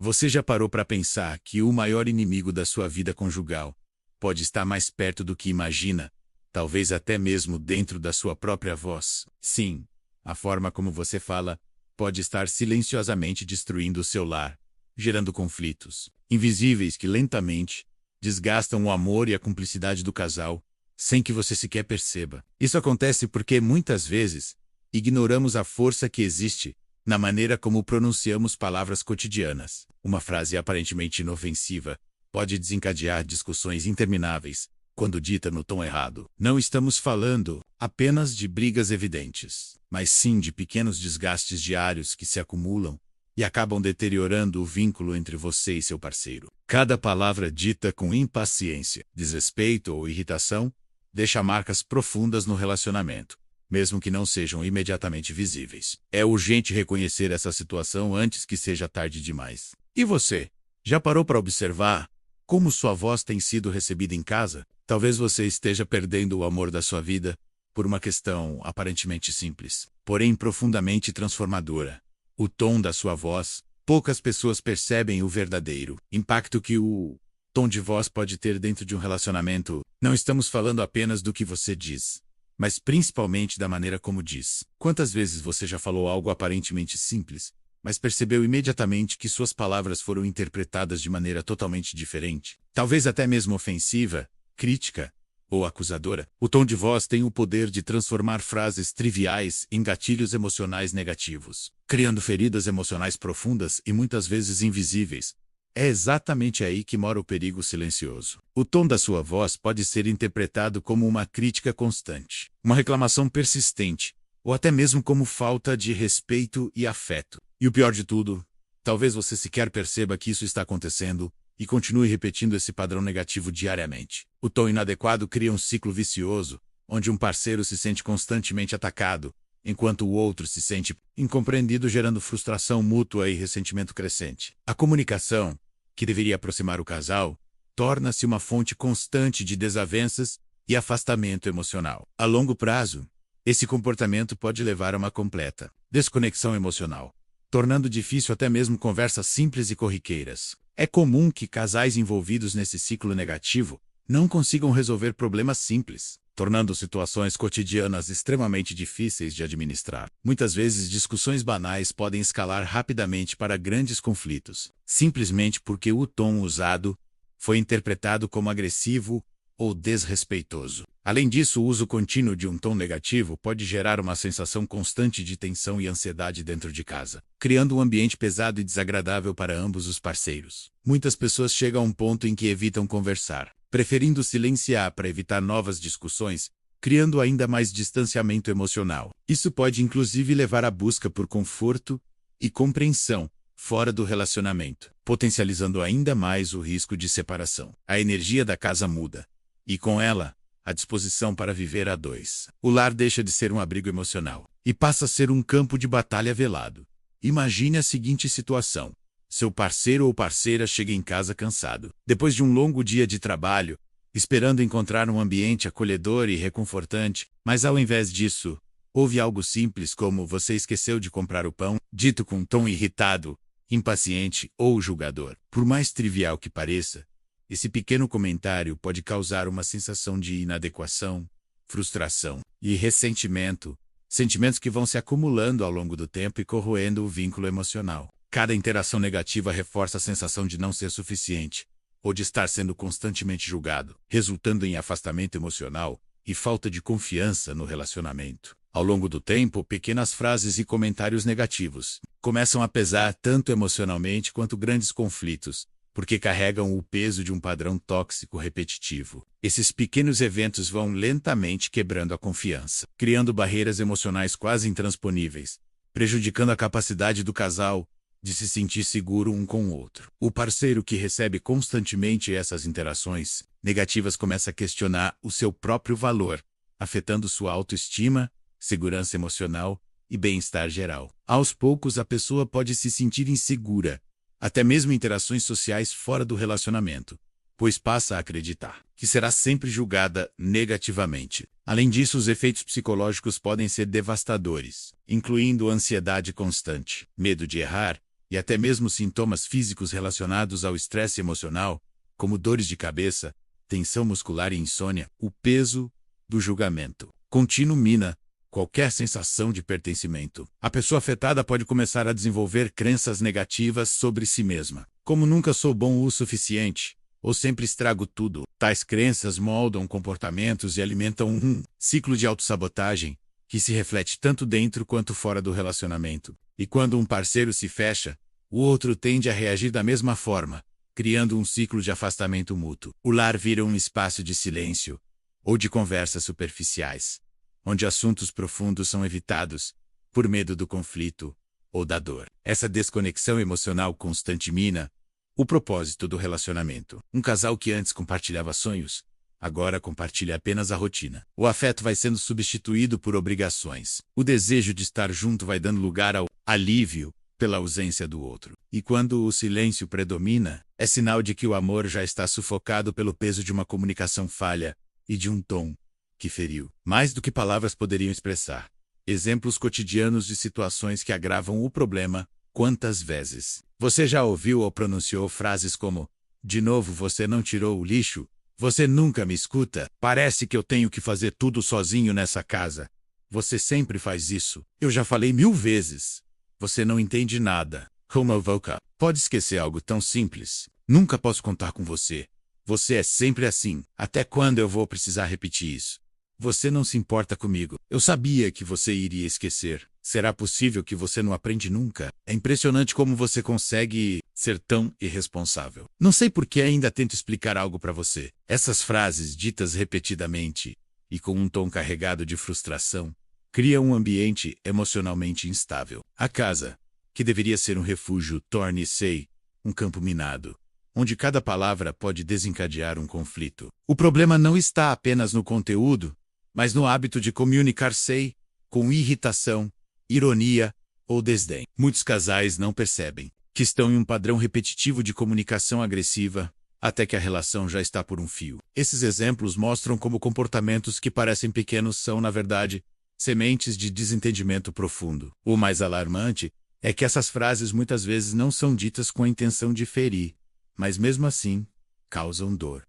Você já parou para pensar que o maior inimigo da sua vida conjugal pode estar mais perto do que imagina, talvez até mesmo dentro da sua própria voz? Sim, a forma como você fala pode estar silenciosamente destruindo o seu lar, gerando conflitos invisíveis que lentamente desgastam o amor e a cumplicidade do casal, sem que você sequer perceba. Isso acontece porque, muitas vezes, ignoramos a força que existe na maneira como pronunciamos palavras cotidianas. Uma frase aparentemente inofensiva pode desencadear discussões intermináveis quando dita no tom errado. Não estamos falando apenas de brigas evidentes, mas sim de pequenos desgastes diários que se acumulam e acabam deteriorando o vínculo entre você e seu parceiro. Cada palavra dita com impaciência, desrespeito ou irritação deixa marcas profundas no relacionamento, mesmo que não sejam imediatamente visíveis. É urgente reconhecer essa situação antes que seja tarde demais. E você? Já parou para observar como sua voz tem sido recebida em casa? Talvez você esteja perdendo o amor da sua vida por uma questão aparentemente simples, porém profundamente transformadora: o tom da sua voz. Poucas pessoas percebem o verdadeiro impacto que o tom de voz pode ter dentro de um relacionamento. Não estamos falando apenas do que você diz, mas principalmente da maneira como diz. Quantas vezes você já falou algo aparentemente simples, mas percebeu imediatamente que suas palavras foram interpretadas de maneira totalmente diferente? Talvez até mesmo ofensiva, crítica ou acusadora. O tom de voz tem o poder de transformar frases triviais em gatilhos emocionais negativos, criando feridas emocionais profundas e muitas vezes invisíveis. É exatamente aí que mora o perigo silencioso. O tom da sua voz pode ser interpretado como uma crítica constante, uma reclamação persistente, ou até mesmo como falta de respeito e afeto. E o pior de tudo, talvez você sequer perceba que isso está acontecendo e continue repetindo esse padrão negativo diariamente. O tom inadequado cria um ciclo vicioso, onde um parceiro se sente constantemente atacado, enquanto o outro se sente incompreendido, gerando frustração mútua e ressentimento crescente. A comunicação, que deveria aproximar o casal, torna-se uma fonte constante de desavenças e afastamento emocional. A longo prazo, esse comportamento pode levar a uma completa desconexão emocional, tornando difícil até mesmo conversas simples e corriqueiras. É comum que casais envolvidos nesse ciclo negativo não consigam resolver problemas simples, tornando situações cotidianas extremamente difíceis de administrar. Muitas vezes, discussões banais podem escalar rapidamente para grandes conflitos, simplesmente porque o tom usado foi interpretado como agressivo ou desrespeitoso. Além disso, o uso contínuo de um tom negativo pode gerar uma sensação constante de tensão e ansiedade dentro de casa, criando um ambiente pesado e desagradável para ambos os parceiros. Muitas pessoas chegam a um ponto em que evitam conversar, preferindo silenciar para evitar novas discussões, criando ainda mais distanciamento emocional. Isso pode inclusive levar à busca por conforto e compreensão fora do relacionamento, potencializando ainda mais o risco de separação. A energia da casa muda, e com ela, a disposição para viver a dois. O lar deixa de ser um abrigo emocional e passa a ser um campo de batalha velado. Imagine a seguinte situação: seu parceiro ou parceira chega em casa cansado, depois de um longo dia de trabalho, esperando encontrar um ambiente acolhedor e reconfortante, mas ao invés disso, houve algo simples como "você esqueceu de comprar o pão", dito com um tom irritado, impaciente ou julgador. Por mais trivial que pareça, esse pequeno comentário pode causar uma sensação de inadequação, frustração e ressentimento, sentimentos que vão se acumulando ao longo do tempo e corroendo o vínculo emocional. Cada interação negativa reforça a sensação de não ser suficiente, ou de estar sendo constantemente julgado, resultando em afastamento emocional e falta de confiança no relacionamento. Ao longo do tempo, pequenas frases e comentários negativos começam a pesar tanto emocionalmente quanto grandes conflitos, porque carregam o peso de um padrão tóxico repetitivo. Esses pequenos eventos vão lentamente quebrando a confiança, criando barreiras emocionais quase intransponíveis, prejudicando a capacidade do casal de se sentir seguro um com o outro. O parceiro que recebe constantemente essas interações negativas começa a questionar o seu próprio valor, afetando sua autoestima, segurança emocional e bem-estar geral. Aos poucos, a pessoa pode se sentir insegura, até mesmo em interações sociais fora do relacionamento, pois passa a acreditar que será sempre julgada negativamente. Além disso, os efeitos psicológicos podem ser devastadores, incluindo ansiedade constante, medo de errar e até mesmo sintomas físicos relacionados ao estresse emocional, como dores de cabeça, tensão muscular e insônia. O peso do julgamento contínuo mina qualquer sensação de pertencimento. A pessoa afetada pode começar a desenvolver crenças negativas sobre si mesma, como nunca sou bom o suficiente, ou sempre estrago tudo. Tais crenças moldam comportamentos e alimentam um ciclo de autossabotagem que se reflete tanto dentro quanto fora do relacionamento. E quando um parceiro se fecha, o outro tende a reagir da mesma forma, criando um ciclo de afastamento mútuo. O lar vira um espaço de silêncio ou de conversas superficiais, onde assuntos profundos são evitados por medo do conflito ou da dor. Essa desconexão emocional constante mina o propósito do relacionamento. Um casal que antes compartilhava sonhos, agora compartilha apenas a rotina. O afeto vai sendo substituído por obrigações. O desejo de estar junto vai dando lugar ao alívio pela ausência do outro. E quando o silêncio predomina, é sinal de que o amor já está sufocado pelo peso de uma comunicação falha e de um tom que feriu, mais do que palavras poderiam expressar. Exemplos cotidianos de situações que agravam o problema. Quantas vezes você já ouviu ou pronunciou frases como: de novo você não tirou o lixo? Você nunca me escuta? Parece que eu tenho que fazer tudo sozinho nessa casa. Você sempre faz isso. Eu já falei 1000 vezes. Você não entende nada. Como voca? Pode esquecer algo tão simples. Nunca posso contar com você. Você é sempre assim. Até quando eu vou precisar repetir isso? Você não se importa comigo. Eu sabia que você iria esquecer. Será possível que você não aprende nunca? É impressionante como você consegue ser tão irresponsável. Não sei por que ainda tento explicar algo para você. Essas frases ditas repetidamente e com um tom carregado de frustração criam um ambiente emocionalmente instável. A casa, que deveria ser um refúgio, torna-se um campo minado, onde cada palavra pode desencadear um conflito. O problema não está apenas no conteúdo, mas no hábito de comunicar-se com irritação, ironia ou desdém. Muitos casais não percebem que estão em um padrão repetitivo de comunicação agressiva até que a relação já está por um fio. Esses exemplos mostram como comportamentos que parecem pequenos são, na verdade, sementes de desentendimento profundo. O mais alarmante é que essas frases muitas vezes não são ditas com a intenção de ferir, mas mesmo assim, causam dor.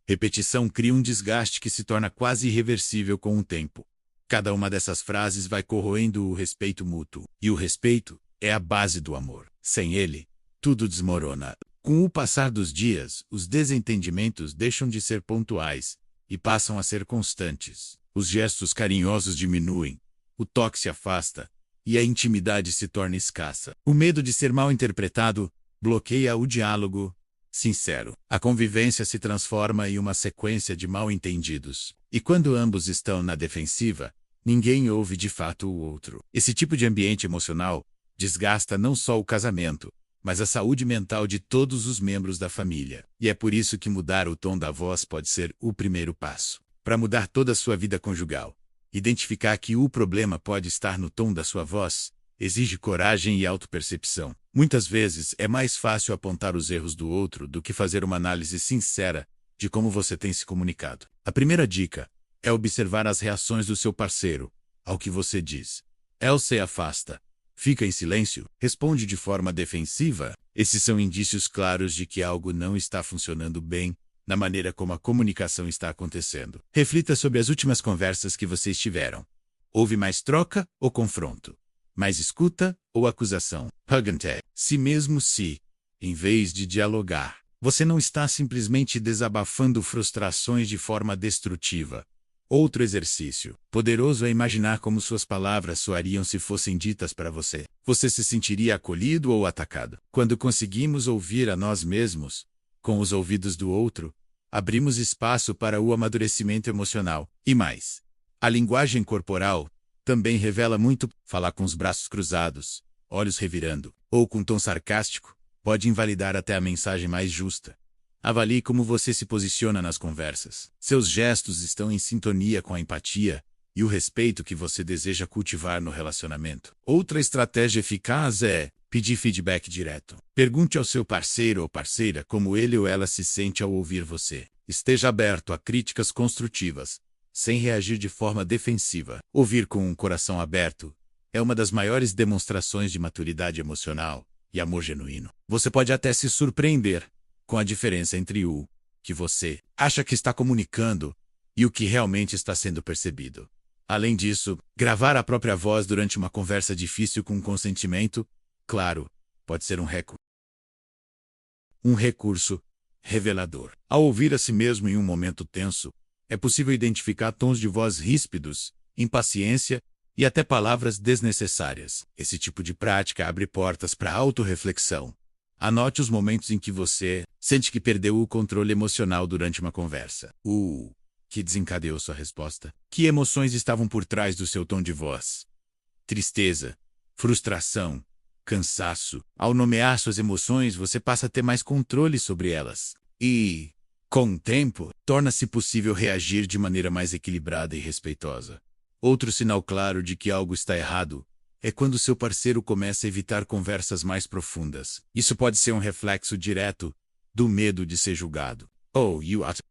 Repetição cria um desgaste que se torna quase irreversível com o tempo. Cada uma dessas frases vai corroendo o respeito mútuo. E o respeito é a base do amor. Sem ele, tudo desmorona. Com o passar dos dias, os desentendimentos deixam de ser pontuais e passam a ser constantes. Os gestos carinhosos diminuem, o toque se afasta e a intimidade se torna escassa. O medo de ser mal interpretado bloqueia o diálogo sincero. A convivência se transforma em uma sequência de mal-entendidos. E quando ambos estão na defensiva, ninguém ouve de fato o outro. Esse tipo de ambiente emocional desgasta não só o casamento, mas a saúde mental de todos os membros da família. E é por isso que mudar o tom da voz pode ser o primeiro passo. Para mudar toda a sua vida conjugal, identificar que o problema pode estar no tom da sua voz exige coragem e autopercepção. Muitas vezes é mais fácil apontar os erros do outro do que fazer uma análise sincera de como você tem se comunicado. A primeira dica é observar as reações do seu parceiro ao que você diz. Ele se afasta, fica em silêncio, responde de forma defensiva. Esses são indícios claros de que algo não está funcionando bem na maneira como a comunicação está acontecendo. Reflita sobre as últimas conversas que vocês tiveram. Houve mais troca ou confronto? Mais escuta ou acusação? Pergunte se mesmo se, em vez de dialogar, você não está simplesmente desabafando frustrações de forma destrutiva. Outro exercício poderoso é imaginar como suas palavras soariam se fossem ditas para você. Você se sentiria acolhido ou atacado? Quando conseguimos ouvir a nós mesmos, com os ouvidos do outro, abrimos espaço para o amadurecimento emocional. E mais, a linguagem corporal também revela muito. Falar com os braços cruzados, olhos revirando, ou com tom sarcástico, pode invalidar até a mensagem mais justa. Avalie como você se posiciona nas conversas. Seus gestos estão em sintonia com a empatia e o respeito que você deseja cultivar no relacionamento. Outra estratégia eficaz é pedir feedback direto. Pergunte ao seu parceiro ou parceira como ele ou ela se sente ao ouvir você. Esteja aberto a críticas construtivas, sem reagir de forma defensiva. Ouvir com um coração aberto é uma das maiores demonstrações de maturidade emocional e amor genuíno. Você pode até se surpreender com a diferença entre o que você acha que está comunicando e o que realmente está sendo percebido. Além disso, gravar a própria voz durante uma conversa difícil com consentimento, claro, pode ser um recurso revelador. Ao ouvir a si mesmo em um momento tenso, é possível identificar tons de voz ríspidos, impaciência e até palavras desnecessárias. Esse tipo de prática abre portas para a autorreflexão. Anote os momentos em que você sente que perdeu o controle emocional durante uma conversa. Que desencadeou sua resposta? Que emoções estavam por trás do seu tom de voz? Tristeza, frustração, cansaço. Ao nomear suas emoções, você passa a ter mais controle sobre elas. E, com o tempo, torna-se possível reagir de maneira mais equilibrada e respeitosa. Outro sinal claro de que algo está errado é quando seu parceiro começa a evitar conversas mais profundas. Isso pode ser um reflexo direto do medo de ser julgado.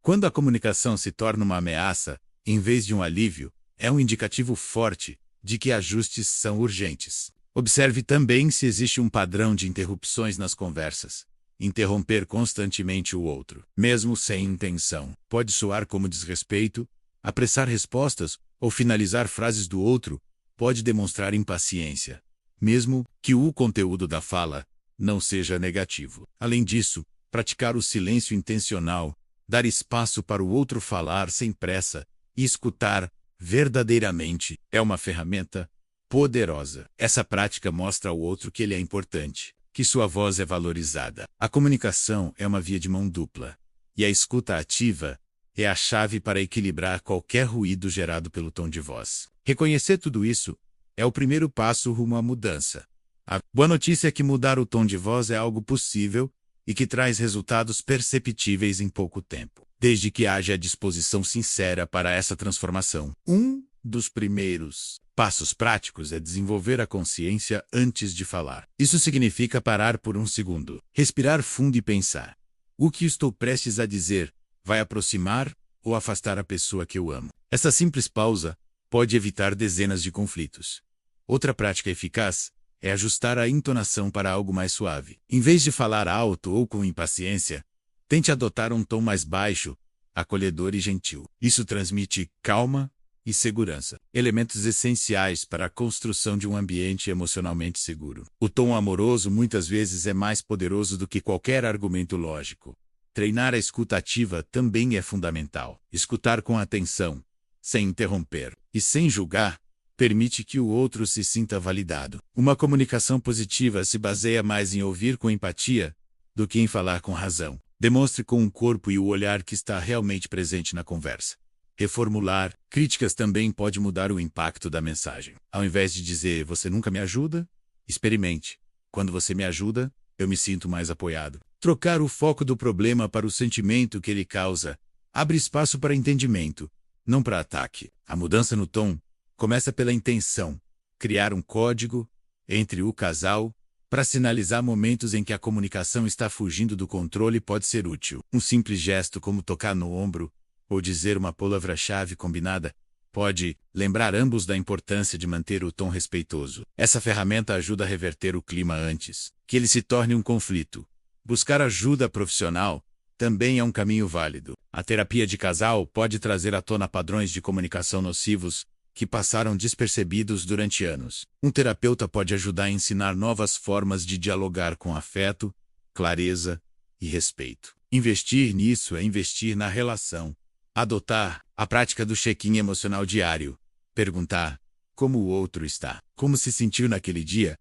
Quando a comunicação se torna uma ameaça, em vez de um alívio, é um indicativo forte de que ajustes são urgentes. Observe também se existe um padrão de interrupções nas conversas. Interromper constantemente o outro, mesmo sem intenção, pode soar como desrespeito. Apressar respostas ou finalizar frases do outro pode demonstrar impaciência, mesmo que o conteúdo da fala não seja negativo. Além disso, praticar o silêncio intencional, dar espaço para o outro falar sem pressa e escutar verdadeiramente é uma ferramenta poderosa. Essa prática mostra ao outro que ele é importante, que sua voz é valorizada. A comunicação é uma via de mão dupla, e a escuta ativa é a chave para equilibrar qualquer ruído gerado pelo tom de voz. Reconhecer tudo isso é o primeiro passo rumo à mudança. A boa notícia é que mudar o tom de voz é algo possível e que traz resultados perceptíveis em pouco tempo, desde que haja a disposição sincera para essa transformação. Um dos primeiros passos práticos é desenvolver a consciência antes de falar. Isso significa parar por um segundo, respirar fundo e pensar: o que estou prestes a dizer vai aproximar ou afastar a pessoa que eu amo? Essa simples pausa pode evitar dezenas de conflitos. Outra prática eficaz é ajustar a entonação para algo mais suave. Em vez de falar alto ou com impaciência, tente adotar um tom mais baixo, acolhedor e gentil. Isso transmite calma e segurança, elementos essenciais para a construção de um ambiente emocionalmente seguro. O tom amoroso muitas vezes é mais poderoso do que qualquer argumento lógico. Treinar a escuta ativa também é fundamental. Escutar com atenção, sem interromper e sem julgar, permite que o outro se sinta validado. Uma comunicação positiva se baseia mais em ouvir com empatia do que em falar com razão. Demonstre com o corpo e o olhar que está realmente presente na conversa. Reformular críticas também pode mudar o impacto da mensagem. Ao invés de dizer "você nunca me ajuda", experimente: "quando você me ajuda, eu me sinto mais apoiado". Trocar o foco do problema para o sentimento que ele causa abre espaço para entendimento, não para ataque. A mudança no tom começa pela intenção. Criar um código entre o casal para sinalizar momentos em que a comunicação está fugindo do controle pode ser útil. Um simples gesto como tocar no ombro ou dizer uma palavra-chave combinada pode lembrar ambos da importância de manter o tom respeitoso. Essa ferramenta ajuda a reverter o clima antes que ele se torne um conflito. Buscar ajuda profissional também é um caminho válido. A terapia de casal pode trazer à tona padrões de comunicação nocivos que passaram despercebidos durante anos. Um terapeuta pode ajudar a ensinar novas formas de dialogar com afeto, clareza e respeito. Investir nisso é investir na relação. Adotar a prática do check-in emocional diário. Perguntar como o outro está, como se sentiu naquele dia,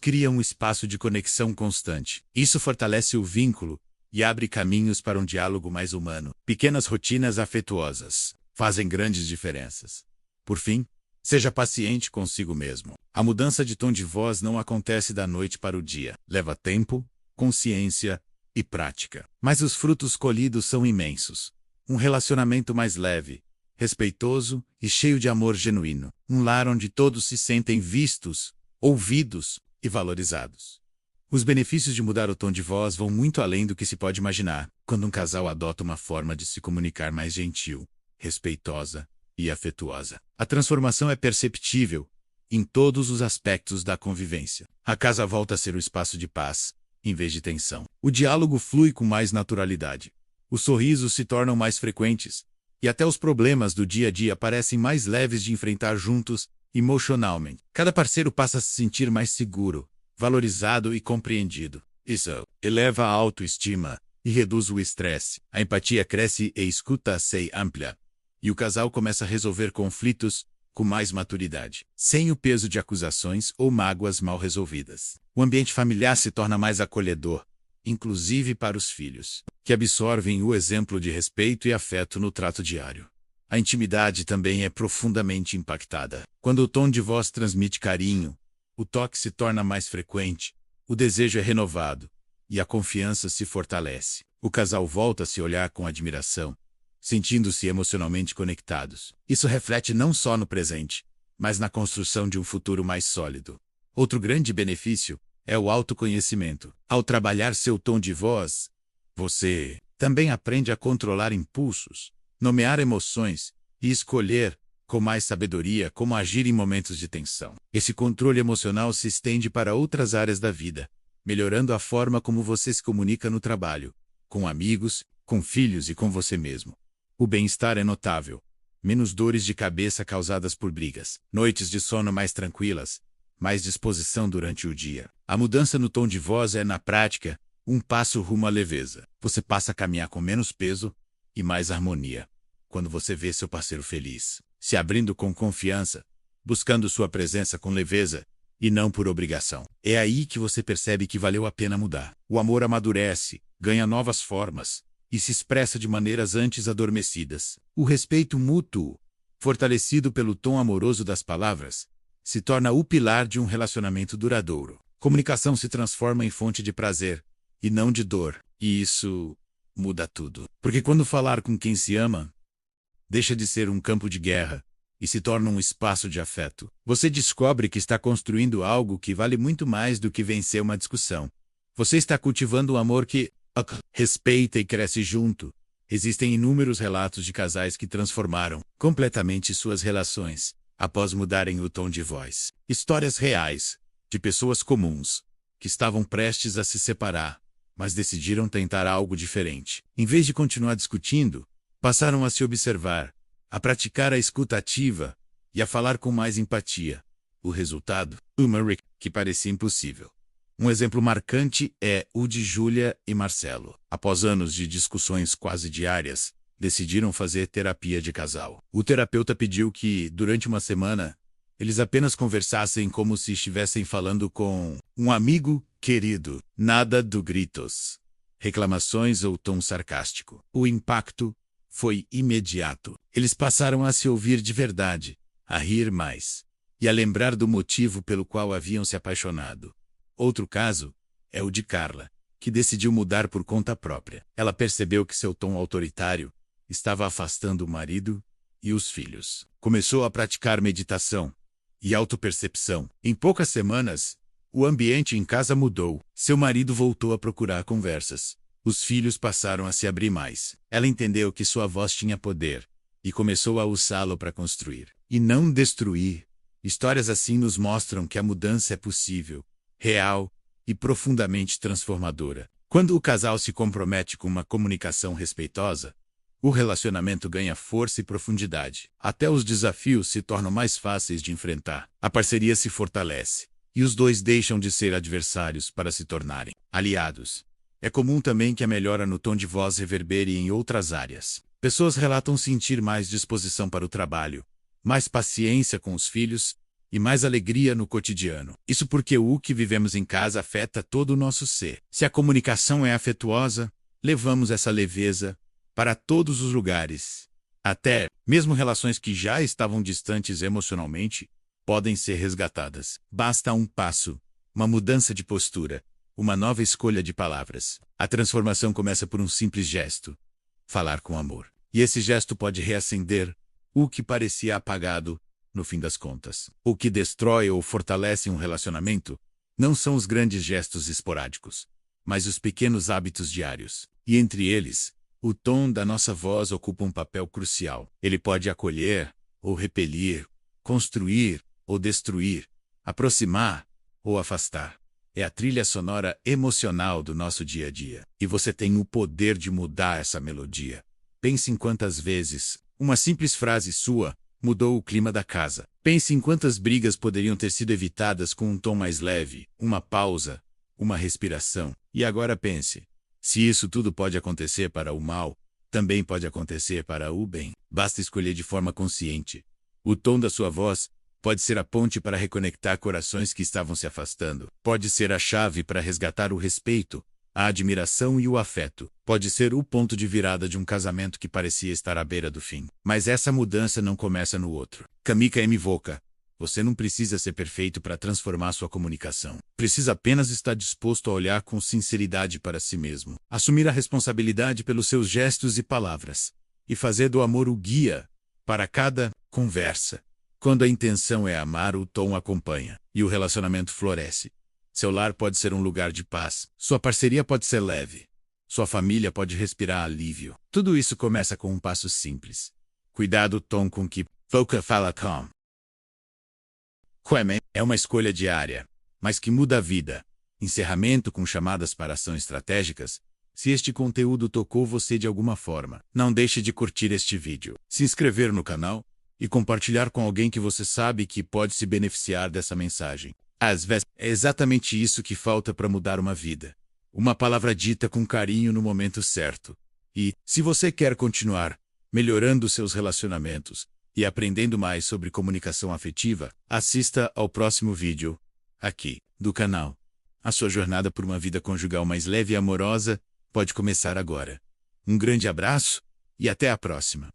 cria um espaço de conexão constante. Isso fortalece o vínculo e abre caminhos para um diálogo mais humano. Pequenas rotinas afetuosas fazem grandes diferenças. Por fim, seja paciente consigo mesmo. A mudança de tom de voz não acontece da noite para o dia. Leva tempo, consciência e prática. Mas os frutos colhidos são imensos. Um relacionamento mais leve, respeitoso e cheio de amor genuíno. Um lar onde todos se sentem vistos, ouvidos e valorizados. Os benefícios de mudar o tom de voz vão muito além do que se pode imaginar. Quando um casal adota uma forma de se comunicar mais gentil, respeitosa e afetuosa, a transformação é perceptível em todos os aspectos da convivência. A casa volta a ser um espaço de paz, em vez de tensão. O diálogo flui com mais naturalidade. Os sorrisos se tornam mais frequentes, e até os problemas do dia a dia parecem mais leves de enfrentar juntos, emocionalmente. Cada parceiro passa a se sentir mais seguro, valorizado e compreendido. Isso eleva a autoestima e reduz o estresse. A empatia cresce e a escuta se amplia. E o casal começa a resolver conflitos com mais maturidade, sem o peso de acusações ou mágoas mal resolvidas. O ambiente familiar se torna mais acolhedor, inclusive para os filhos, que absorvem o exemplo de respeito e afeto no trato diário. A intimidade também é profundamente impactada. Quando o tom de voz transmite carinho, o toque se torna mais frequente, o desejo é renovado e a confiança se fortalece. O casal volta a se olhar com admiração, sentindo-se emocionalmente conectados. Isso reflete não só no presente, mas na construção de um futuro mais sólido. Outro grande benefício é o autoconhecimento. Ao trabalhar seu tom de voz, você também aprende a controlar impulsos, nomear emoções e escolher, com mais sabedoria, como agir em momentos de tensão. Esse controle emocional se estende para outras áreas da vida, melhorando a forma como você se comunica no trabalho, com amigos, com filhos e com você mesmo. O bem-estar é notável. Menos dores de cabeça causadas por brigas, noites de sono mais tranquilas, mais disposição durante o dia. A mudança no tom de voz é, na prática, um passo rumo à leveza. Você passa a caminhar com menos peso e mais harmonia. Quando você vê seu parceiro feliz, se abrindo com confiança, buscando sua presença com leveza e não por obrigação. É aí que você percebe que valeu a pena mudar. O amor amadurece, ganha novas formas e se expressa de maneiras antes adormecidas. O respeito mútuo, fortalecido pelo tom amoroso das palavras, se torna o pilar de um relacionamento duradouro. Comunicação se transforma em fonte de prazer e não de dor. E isso muda tudo. Porque quando falar com quem se ama, deixa de ser um campo de guerra e se torna um espaço de afeto. Você descobre que está construindo algo que vale muito mais do que vencer uma discussão. Você está cultivando um amor que respeita e cresce junto. Existem inúmeros relatos de casais que transformaram completamente suas relações após mudarem o tom de voz. Histórias reais, de pessoas comuns, que estavam prestes a se separar, mas decidiram tentar algo diferente. Em vez de continuar discutindo, passaram a se observar, a praticar a escuta ativa e a falar com mais empatia. O resultado? Uma que parecia impossível. Um exemplo marcante é o de Júlia e Marcelo. Após anos de discussões quase diárias, decidiram fazer terapia de casal. O terapeuta pediu que, durante uma semana, eles apenas conversassem como se estivessem falando com um amigo querido. Nada de gritos, reclamações ou tom sarcástico. O impacto foi imediato. Eles passaram a se ouvir de verdade, a rir mais e a lembrar do motivo pelo qual haviam se apaixonado. Outro caso é o de Carla, que decidiu mudar por conta própria. Ela percebeu que seu tom autoritário estava afastando o marido e os filhos. Começou a praticar meditação e autopercepção. Em poucas semanas, o ambiente em casa mudou. Seu marido voltou a procurar conversas. Os filhos passaram a se abrir mais. Ela entendeu que sua voz tinha poder e começou a usá-lo para construir e não destruir. Histórias assim nos mostram que a mudança é possível, real e profundamente transformadora. Quando o casal se compromete com uma comunicação respeitosa, o relacionamento ganha força e profundidade. Até os desafios se tornam mais fáceis de enfrentar. A parceria se fortalece e os dois deixam de ser adversários para se tornarem aliados. É comum também que a melhora no tom de voz reverbere em outras áreas. Pessoas relatam sentir mais disposição para o trabalho, mais paciência com os filhos e mais alegria no cotidiano. Isso porque o que vivemos em casa afeta todo o nosso ser. Se a comunicação é afetuosa, levamos essa leveza para todos os lugares. Até mesmo relações que já estavam distantes emocionalmente podem ser resgatadas. Basta um passo, uma mudança de postura, uma nova escolha de palavras. A transformação começa por um simples gesto: falar com amor. E esse gesto pode reacender o que parecia apagado no fim das contas. O que destrói ou fortalece um relacionamento não são os grandes gestos esporádicos, mas os pequenos hábitos diários. E entre eles, o tom da nossa voz ocupa um papel crucial. Ele pode acolher ou repelir, construir ou destruir, aproximar ou afastar. É a trilha sonora emocional do nosso dia a dia. E você tem o poder de mudar essa melodia. Pense em quantas vezes uma simples frase sua mudou o clima da casa. Pense em quantas brigas poderiam ter sido evitadas com um tom mais leve, uma pausa, uma respiração. E agora pense, se isso tudo pode acontecer para o mal, também pode acontecer para o bem. Basta escolher de forma consciente. O tom da sua voz pode ser a ponte para reconectar corações que estavam se afastando. Pode ser a chave para resgatar o respeito, a admiração e o afeto. Pode ser o ponto de virada de um casamento que parecia estar à beira do fim. Mas essa mudança não começa no outro. Kamika M. Voka. Você não precisa ser perfeito para transformar sua comunicação. Precisa apenas estar disposto a olhar com sinceridade para si mesmo. Assumir a responsabilidade pelos seus gestos e palavras. E fazer do amor o guia para cada conversa. Quando a intenção é amar, o tom acompanha. E o relacionamento floresce. Seu lar pode ser um lugar de paz. Sua parceria pode ser leve. Sua família pode respirar alívio. Tudo isso começa com um passo simples. Cuidar do tom com que Voka fala com. Kwame é uma escolha diária, mas que muda a vida. Encerramento com chamadas para ação estratégicas. Se este conteúdo tocou você de alguma forma, não deixe de curtir este vídeo, se inscrever no canal e compartilhar com alguém que você sabe que pode se beneficiar dessa mensagem. Às vezes, é exatamente isso que falta para mudar uma vida. Uma palavra dita com carinho no momento certo. E, se você quer continuar melhorando seus relacionamentos e aprendendo mais sobre comunicação afetiva, assista ao próximo vídeo, aqui, do canal. A sua jornada por uma vida conjugal mais leve e amorosa pode começar agora. Um grande abraço e até a próxima.